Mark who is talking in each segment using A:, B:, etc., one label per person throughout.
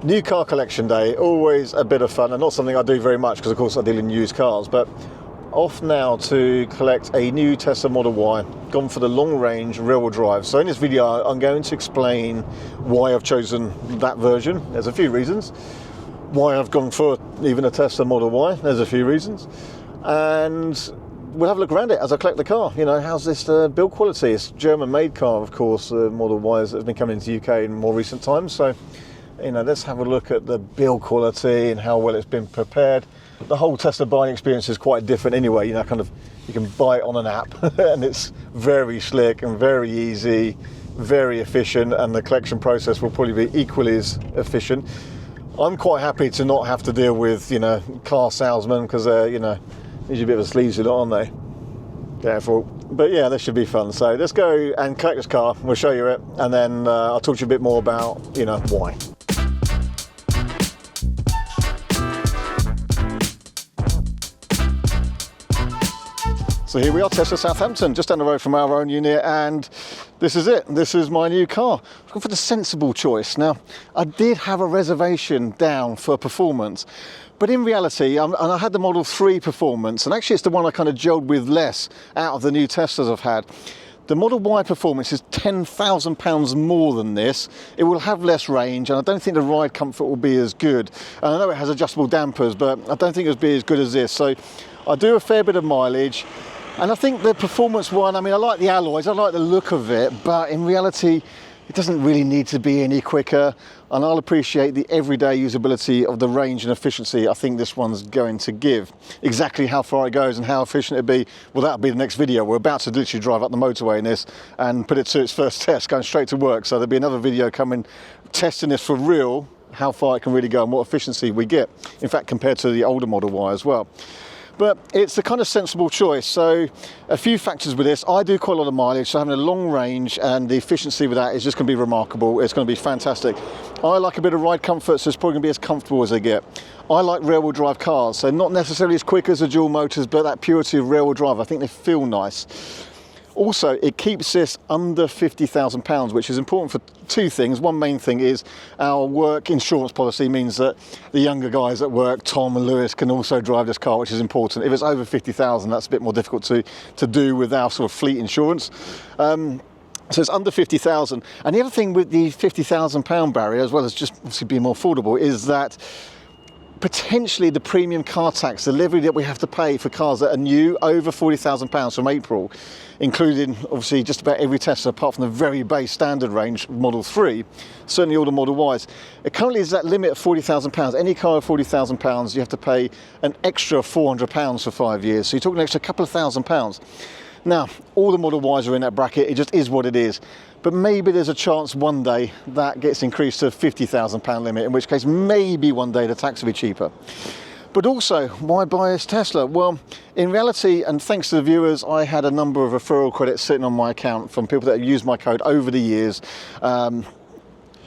A: New car collection day, always a bit of fun, and not something I do very much because of course I deal in used cars, but off now to collect a new Tesla Model Y, gone for the long range rear-wheel drive. So in this video I'm going to explain why I've chosen that version. There's a few reasons. Why I've gone for even a Tesla Model Y, there's a few reasons. And we'll have a look around it as I collect the car. You know, how's this build quality? It's a German-made car, of course, the Model Y has been coming into the UK in more recent times. So, you know, let's have a look at the build quality and how well it's been prepared. The whole Tesla buying experience is quite different anyway. You know, kind of, you can buy it on an app and it's very slick and very easy, very efficient, and the collection process will probably be equally as efficient. I'm quite happy to not have to deal with, you know, car salesmen, because they're, you know, usually a bit of a sleazy lot, aren't they? Careful. But yeah, this should be fun. So let's go and collect this car. We'll show you it, and then I'll talk to you a bit more about, you know, why. So here we are, Tesla Southampton, just down the road from our own unit, and this is it. This is my new car. I've gone for the sensible choice. Now, I did have a reservation down for performance, but in reality, and I had the Model 3 performance, and actually it's the one I kind of gelled with less out of the new Teslas I've had. The Model Y performance is £10,000 more than this. It will have less range, and I don't think the ride comfort will be as good. And I know it has adjustable dampers, but I don't think it'll be as good as this. So I do a fair bit of mileage. And I think the performance one, I mean, I like the alloys, I like the look of it, but in reality, it doesn't really need to be any quicker. And I'll appreciate the everyday usability of the range and efficiency I think this one's going to give. Exactly how far it goes and how efficient it'll be, well, that'll be the next video. We're about to literally drive up the motorway in this and put it to its first test, going straight to work. So there'll be another video coming, testing this for real, how far it can really go and what efficiency we get. In fact, compared to the older Model Y as well. But it's the kind of sensible choice. So a few factors with this. I do quite a lot of mileage, so having a long range and the efficiency with that is just going to be remarkable. It's going to be fantastic. I like a bit of ride comfort, so it's probably going to be as comfortable as they get. I like rear-wheel drive cars, so not necessarily as quick as the dual motors, but that purity of rear-wheel drive, I think they feel nice. Also, it keeps this under £50,000, which is important for two things. One main thing is our work insurance policy means that the younger guys at work, Tom and Lewis, can also drive this car, which is important. If it's over 50,000, that's a bit more difficult to do with our sort of fleet insurance. So it's under 50,000. And the other thing with the £50,000 barrier, as well as just obviously being more affordable, is that potentially the premium car tax, the levy that we have to pay for cars that are new, over £40,000 from April, including obviously just about every Tesla apart from the very base standard range Model 3, certainly all the Model Ys. It currently is that limit of £40,000. Any car of £40,000, you have to pay an extra £400 for 5 years. So you're talking an extra couple of £1,000s. Now, all the Model Ys are in that bracket. It just is what it is. But maybe there's a chance one day that gets increased to a £50,000 limit, in which case maybe one day the tax will be cheaper. But also, why buy this Tesla? Well, in reality, and thanks to the viewers, I had a number of referral credits sitting on my account from people that have used my code over the years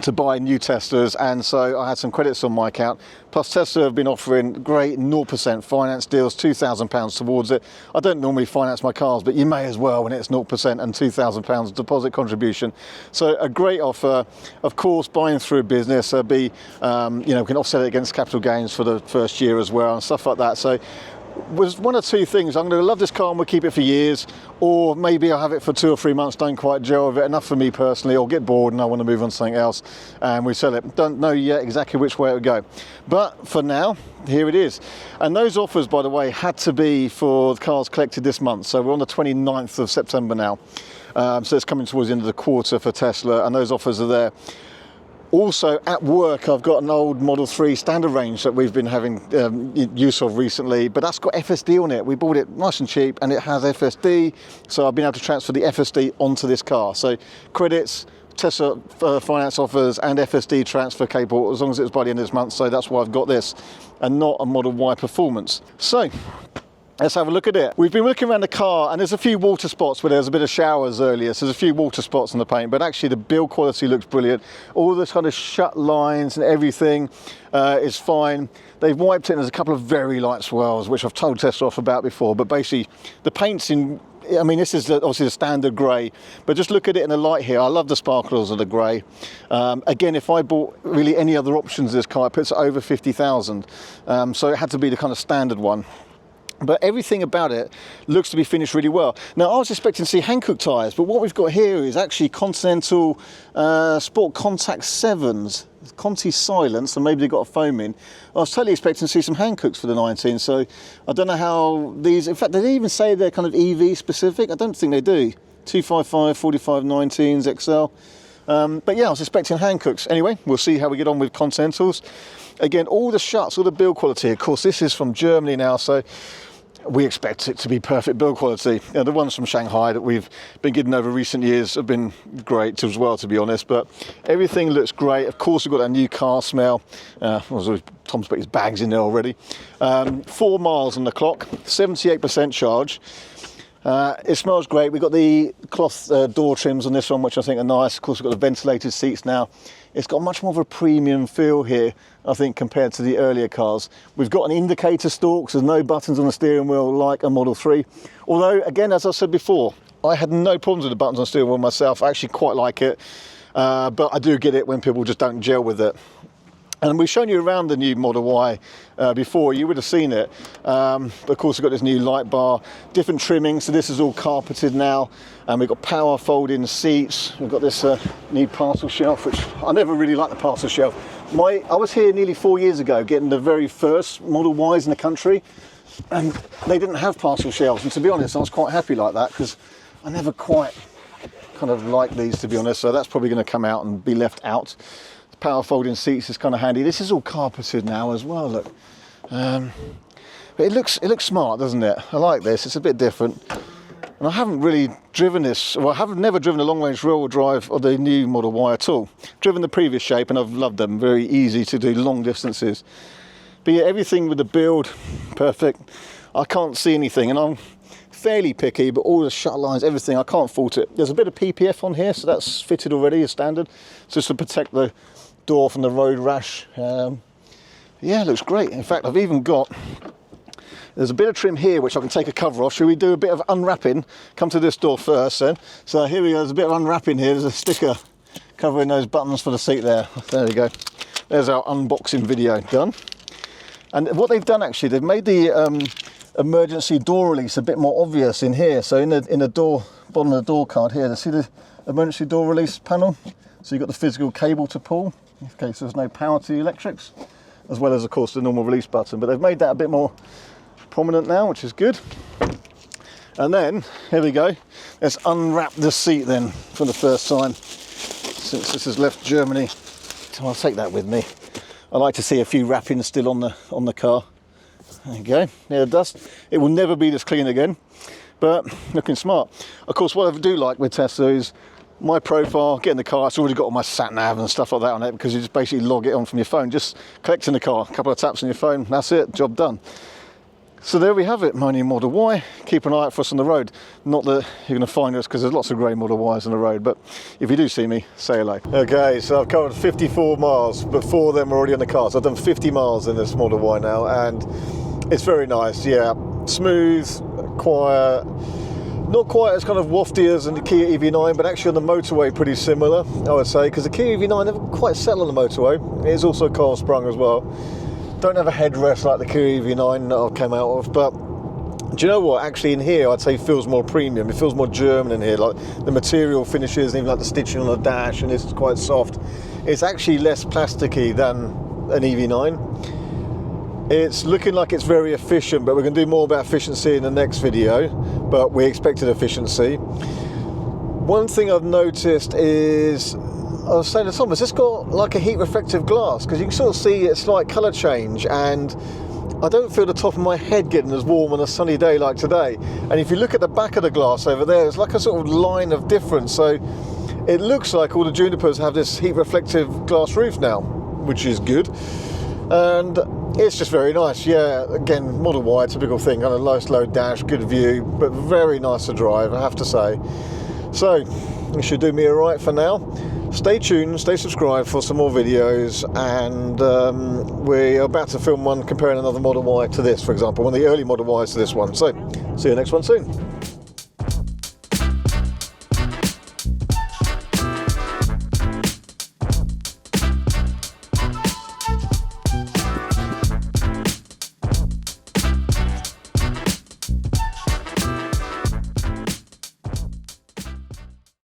A: to buy new Teslas, and so I had some credits on my account. Plus Tesla have been offering great 0% finance deals, £2,000 towards it. I don't normally finance my cars, but you may as well when it's 0% and £2,000 deposit contribution. So a great offer. Of course, buying through a business, you know, we can offset it against capital gains for the first year as well and stuff like that. So was one or two things. I'm going to love this car and we'll keep it for years, or maybe I'll have it for 2 or 3 months, don't quite gel with it enough for me personally, or get bored and I want to move on to something else and we sell it. Don't know yet exactly which way it would go, but for now, here it is. And those offers, by the way, had to be for the cars collected this month, so we're on the 29th of September now, so it's coming towards the end of the quarter for Tesla, and those offers are there. Also, at work, I've got an old Model 3 standard range that we've been having use of recently, but that's got FSD on it. We bought it nice and cheap, and it has FSD, so I've been able to transfer the FSD onto this car. So credits, Tesla finance offers, and FSD transfer capable, as long as it was by the end of this month, so that's why I've got this, and not a Model Y performance. So let's have a look at it. We've been looking around the car, and there's a few water spots where there was a bit of showers earlier, so there's a few water spots on the paint, but actually the build quality looks brilliant. All the kind of shut lines and everything is fine. They've wiped it, and there's a couple of very light swirls, which I've told Tesla off about before, but basically the paint's in I mean, this is obviously the standard grey, but just look at it in the light here. I love the sparkles of the grey. Again, if I bought really any other options of this car, it puts it over 50,000. So it had to be the kind of standard one. But everything about it looks to be finished really well. Now, I was expecting to see Hankook tyres, but what we've got here is actually Continental Sport Contact 7s. Conti Silence, and maybe they got a foam in. I was totally expecting to see some Hankooks for the 19, so I don't know how these, in fact, they even say they're kind of EV specific. I don't think they do. 255, 45, 19s, XL. But yeah, I was expecting Hankooks. Anyway, we'll see how we get on with Continentals. Again, all the shuts, all the build quality. Of course, this is from Germany now, so we expect it to be perfect build quality. The ones from Shanghai that we've been getting over recent years have been great as well, to be honest, but everything looks great. Of course, we've got that new car smell. Tom's put his bags in there already. 4 miles on the clock, 78% charge. It smells great. We've got the cloth door trims on this one, which I think are nice. Of course, we've got the ventilated seats now. It's got much more of a premium feel here, I think, compared to the earlier cars. We've got an indicator stalk, so there's no buttons on the steering wheel like a Model 3. Although, again, as I said before, I had no problems with the buttons on the steering wheel myself. I actually quite like it, but I do get it when people just don't gel with it. And we've shown you around the new Model Y before, you would have seen it. Of course, we've got this new light bar, different trimming, so this is all carpeted now. And we've got power folding seats. We've got this new parcel shelf, which I never really liked the parcel shelf. I was here nearly 4 years ago getting the very first Model Ys in the country, and they didn't have parcel shelves. And to be honest, I was quite happy like that, because I never quite kind of liked these, to be honest. So that's probably going to come out and be left out. Power folding seats is kind of handy. This is all carpeted now as well, look. But it looks smart, doesn't it? I like this, it's a bit different. And I haven't really driven this, well, I never driven a long range rear-wheel drive or the new Model Y at all. Driven the previous shape and I've loved them, very easy to do long distances. But yeah, everything with the build, perfect. I can't see anything, and I'm fairly picky, but all the shut lines, everything, I can't fault it. There's a bit of PPF on here, so that's fitted already as standard, just to protect the door from the road rash. Yeah, it looks great. In fact, I've even got, there's a bit of trim here which I can take a cover off. Should we do a bit of unwrapping? Come to this door first then. So here we go, there's a bit of unwrapping here. There's a sticker covering those buttons for the seat there. There we go. There's our unboxing video done. And what they've done actually, they've made the emergency door release a bit more obvious in here. So in the door, bottom of the door card here, see the emergency door release panel? So you've got the physical cable to pull, in case there's no power to the electrics, as well as, of course, the normal release button. But they've made that a bit more prominent now, which is good. And then, here we go. Let's unwrap the seat then for the first time since this has left Germany. So I'll take that with me. I like to see a few wrappings still on the car. There you go, near the dust. It will never be this clean again, but looking smart. Of course, what I do like with Tesla is my profile, get in the car, it's already got all my sat nav and stuff like that on it, because you just basically log it on from your phone. Just collect in the car, a couple of taps on your phone, that's it, job done. So there we have it, my new Model Y. Keep an eye out for us on the road. Not that you're going to find us, because there's lots of grey Model Ys on the road, but if you do see me, say hello. Okay, so I've covered 54 miles. Before then, we're already on the car. So I've done 50 miles in this Model Y now, and it's very nice, yeah. Smooth, quiet. Not quite as kind of wafty as in the Kia EV9, but actually on the motorway pretty similar, I would say, because the Kia EV9 never quite settled on the motorway. It is also coil sprung as well. Don't have a headrest like the Kia EV9 that I came out of, but do you know what? Actually in here, I'd say it feels more premium. It feels more German in here, like the material finishes, even like the stitching on the dash, and it's quite soft. It's actually less plasticky than an EV9. It's looking like it's very efficient, but we're going to do more about efficiency in the next video, but we expected efficiency. One thing I've noticed is, I was saying to Thomas, it's got like a heat reflective glass, because you can sort of see a slight colour change, and I don't feel the top of my head getting as warm on a sunny day like today. And if you look at the back of the glass over there, it's like a sort of line of difference. So it looks like all the Junipers have this heat reflective glass roof now, which is good. And it's just very nice. Yeah, again, Model Y, typical thing, kind of nice low dash, good view, but very nice to drive, I have to say. So you should do me all right for now. Stay tuned, stay subscribed for some more videos, and we're about to film one comparing another Model Y to this, for example, one of the early Model Ys to this one. So see you next one soon.